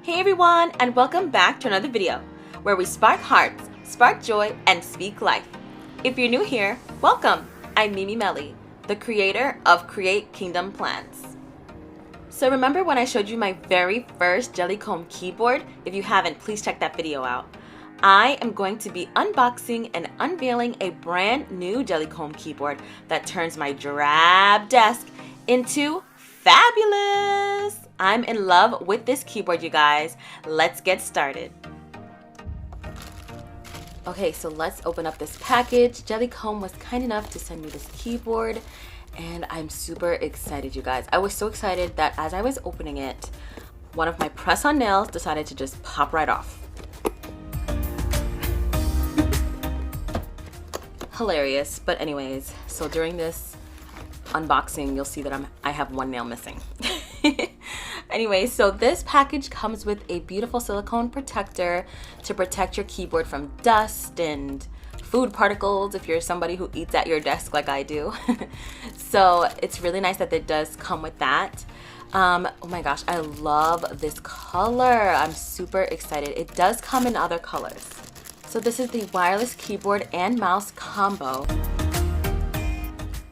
Hey everyone, and welcome back to another video where we spark hearts, spark joy, and speak life. If you're new here, welcome. I'm Mimi Melly, the creator of CreateKingdomPlans. So remember when I showed you my very first Jellycomb keyboard? If you haven't, please check that video out. I am going to be unboxing and unveiling a brand new Jellycomb keyboard that turns my drab desk into fabulous. I'm in love with this keyboard, you guys. Let's get started. Okay, so let's open up this package. Jellycomb was kind enough to send me this keyboard, and I'm super excited, you guys. I was so excited that as I was opening it, one of my press-on nails decided to just pop right off. Hilarious, but anyways, so during this unboxing, you'll see that I have one nail missing. Anyway, so this package comes with a beautiful silicone protector to protect your keyboard from dust and food particles if you're somebody who eats at your desk like I do. So it's really nice that it does come with that. Oh my gosh, I love this color. I'm super excited. It does come in other colors. So this is the wireless keyboard and mouse combo.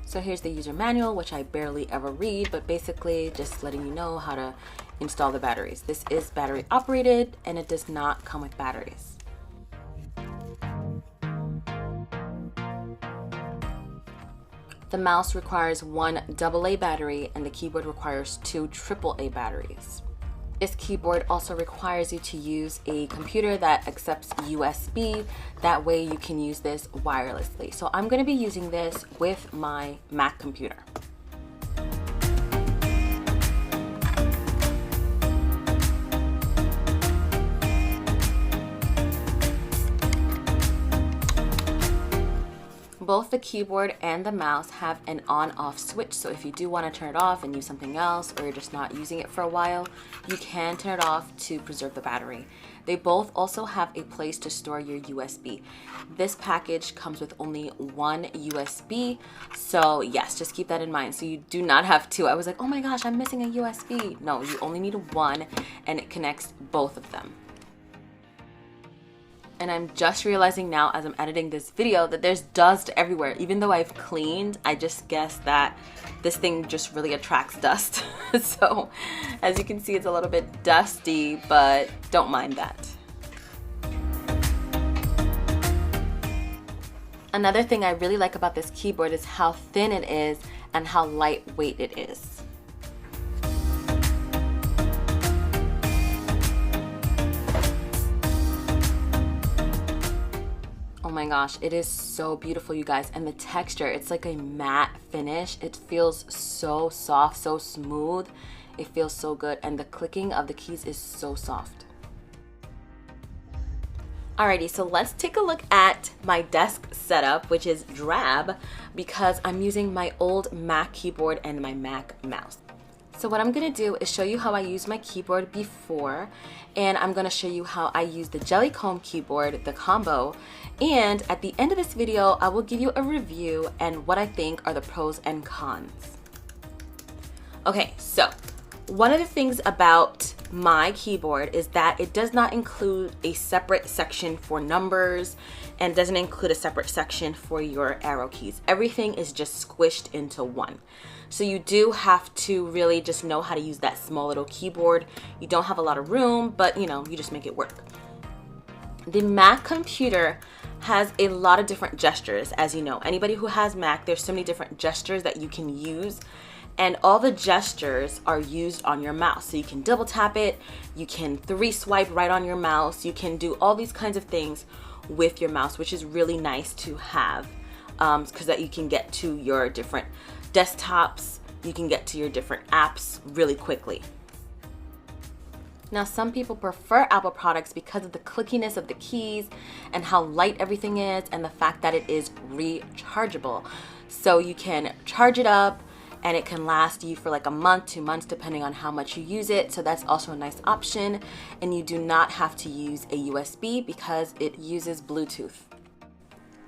So here's the user manual, which I barely ever read, but basically just letting you know how to install the batteries. This is battery operated and it does not come with batteries. The mouse requires one AA battery and the keyboard requires two AAA batteries. This keyboard also requires you to use a computer that accepts USB. That way you can use this wirelessly. So I'm going to be using this with my Mac computer. Both the keyboard and the mouse have an on-off switch, so if you do want to turn it off and use something else, or you're just not using it for a while, you can turn it off to preserve the battery. They both also have a place to store your USB. This package comes with only one USB, so yes, just keep that in mind. So you do not have two. I was like, oh my gosh, I'm missing a USB. No, you only need one, and it connects both of them. And I'm just realizing now as I'm editing this video that there's dust everywhere. Even though I've cleaned, I just guess that this thing just really attracts dust. So as you can see, it's a little bit dusty, but don't mind that. Another thing I really like about this keyboard is how thin it is and how lightweight it is. Oh my gosh, it is so beautiful, you guys. And the texture, it's like a matte finish. It feels so soft, so smooth. It feels so good. And the clicking of the keys is so soft. Alrighty, so let's take a look at my desk setup, which is drab because I'm using my old Mac keyboard and my Mac mouse. So what I'm going to do is show you how I use my keyboard before, and I'm going to show you how I use the Jellycomb keyboard, the combo, and at the end of this video, I will give you a review and what I think are the pros and cons. Okay, so one of the things about my keyboard is that it does not include a separate section for numbers and doesn't include a separate section for your arrow keys. Everything is just squished into one. So you do have to really just know how to use that small little keyboard. You don't have a lot of room, but you know, you just make it work. The Mac computer has a lot of different gestures, as you know. Anybody who has Mac, there's so many different gestures that you can use, and all the gestures are used on your mouse. So you can double tap it, you can 3-swipe right on your mouse, you can do all these kinds of things with your mouse, which is really nice to have because that you can get to your different desktops, you can get to your different apps really quickly. Now, some people prefer Apple products because of the clickiness of the keys and how light everything is and the fact that it is rechargeable. So you can charge it up and it can last you for like a month, 2 months, depending on how much you use it. So that's also a nice option. And you do not have to use a USB because it uses Bluetooth.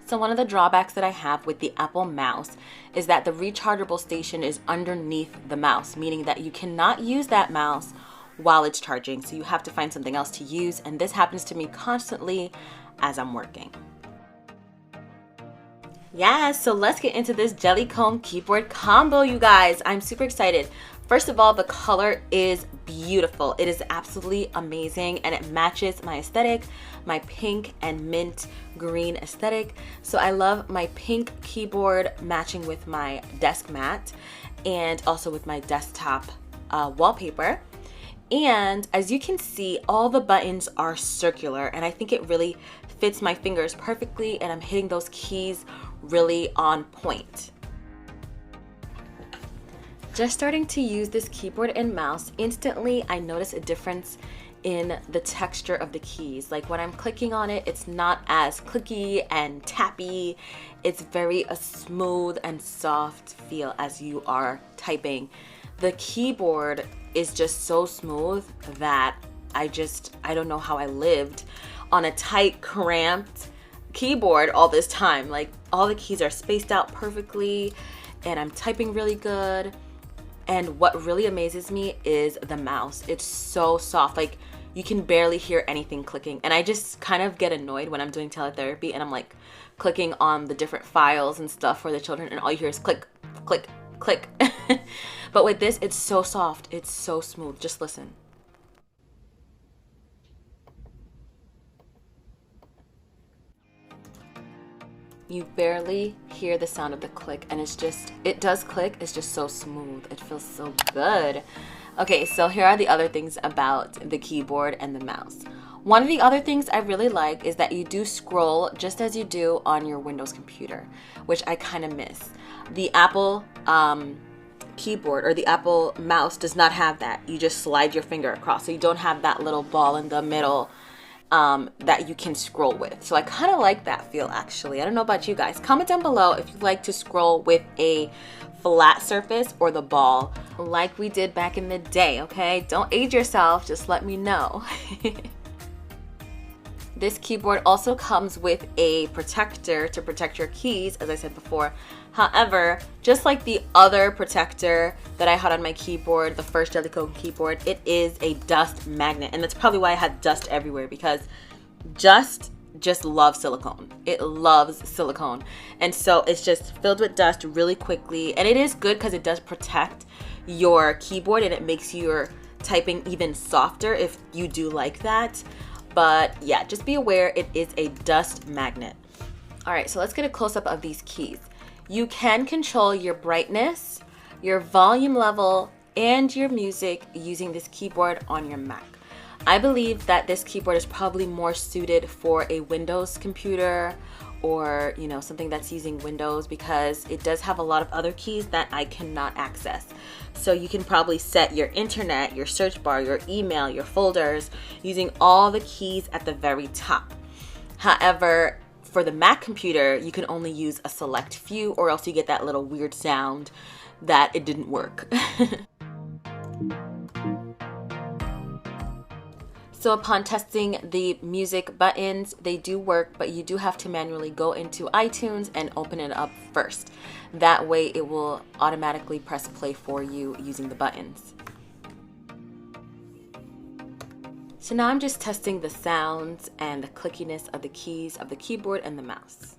So one of the drawbacks that I have with the Apple mouse is that the rechargeable station is underneath the mouse, meaning that you cannot use that mouse while it's charging. So you have to find something else to use. And this happens to me constantly as I'm working. Yeah, so let's get into this Jellycomb keyboard combo, you guys. I'm super excited. First of all, the color is beautiful. It is absolutely amazing and it matches my aesthetic, my pink and mint green aesthetic. So I love my pink keyboard matching with my desk mat and also with my desktop wallpaper. And as you can see, all the buttons are circular and I think it really fits my fingers perfectly and I'm hitting those keys really on point. Just starting to use this keyboard and mouse, instantly I notice a difference in the texture of the keys. Like when I'm clicking on it, it's not as clicky and tappy. It's very a smooth and soft feel as you are typing. The keyboard is just so smooth that I don't know how I lived on a tight, cramped keyboard all this time. Like all the keys are spaced out perfectly and I'm typing really good. And what really amazes me is the mouse. It's so soft, like you can barely hear anything clicking. And I just kind of get annoyed when I'm doing teletherapy and I'm like clicking on the different files and stuff for the children and all you hear is click, click, click. But with this, it's so soft, it's so smooth. Just listen. You barely hear the sound of the click and it does click, it's just so smooth. It feels so good. Okay, so here are the other things about the keyboard and the mouse. One of the other things I really like is that you do scroll just as you do on your Windows computer, which I kind of miss. The Apple keyboard or the Apple mouse does not have that. You just slide your finger across, so you don't have that little ball in the middle that you can scroll with. So I kind of like that feel actually. I don't know about you guys. Comment down below if you like to scroll with a flat surface or the ball like we did back in the day, okay? Don't age yourself, just let me know. This keyboard also comes with a protector to protect your keys, as I said before. However, just like the other protector that I had on my keyboard, the first Jellycomb keyboard, it is a dust magnet. And that's probably why I had dust everywhere, because just loves silicone. It loves silicone. And so it's just filled with dust really quickly. And it is good because it does protect your keyboard and it makes your typing even softer if you do like that. But yeah, just be aware it is a dust magnet. All right, so let's get a close-up of these keys. You can control your brightness, your volume level, and your music using this keyboard on your Mac. I believe that this keyboard is probably more suited for a Windows computer or, you know, something that's using Windows, because it does have a lot of other keys that I cannot access. So you can probably set your internet, your search bar, your email, your folders using all the keys at the very top. However, for the Mac computer, you can only use a select few, or else you get that little weird sound that it didn't work. So upon testing the music buttons, they do work, but you do have to manually go into iTunes and open it up first. That way it will automatically press play for you using the buttons. So now I'm just testing the sounds and the clickiness of the keys of the keyboard and the mouse.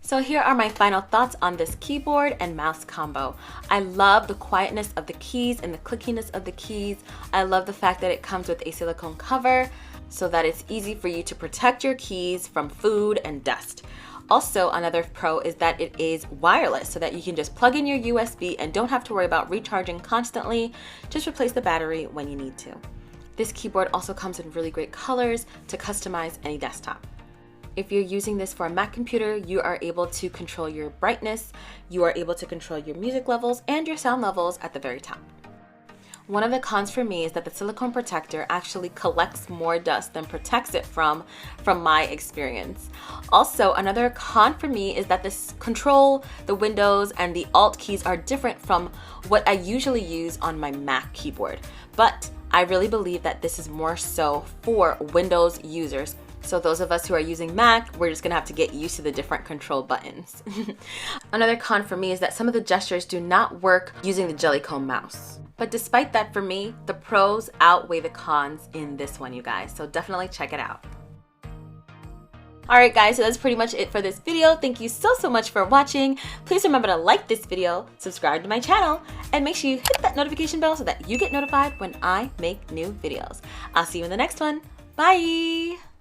So here are my final thoughts on this keyboard and mouse combo. I love the quietness of the keys and the clickiness of the keys. I love the fact that it comes with a silicone cover so that it's easy for you to protect your keys from food and dust. Also, another pro is that it is wireless, so that you can just plug in your USB and don't have to worry about recharging constantly. Just replace the battery when you need to. This keyboard also comes in really great colors to customize any desktop. If you're using this for a Mac computer, you are able to control your brightness, you are able to control your music levels and your sound levels at the very top. One of the cons for me is that the silicone protector actually collects more dust than protects it from my experience. Also, another con for me is that this Control, the Windows, and the Alt keys are different from what I usually use on my Mac keyboard. But I really believe that this is more so for Windows users. So those of us who are using Mac, we're just gonna have to get used to the different control buttons. Another con for me is that some of the gestures do not work using the Jellycomb mouse. But despite that, for me, the pros outweigh the cons in this one, you guys. So definitely check it out. Alright guys, so that's pretty much it for this video. Thank you so much for watching. Please remember to like this video, subscribe to my channel, and make sure you hit that notification bell so that you get notified when I make new videos. I'll see you in the next one. Bye!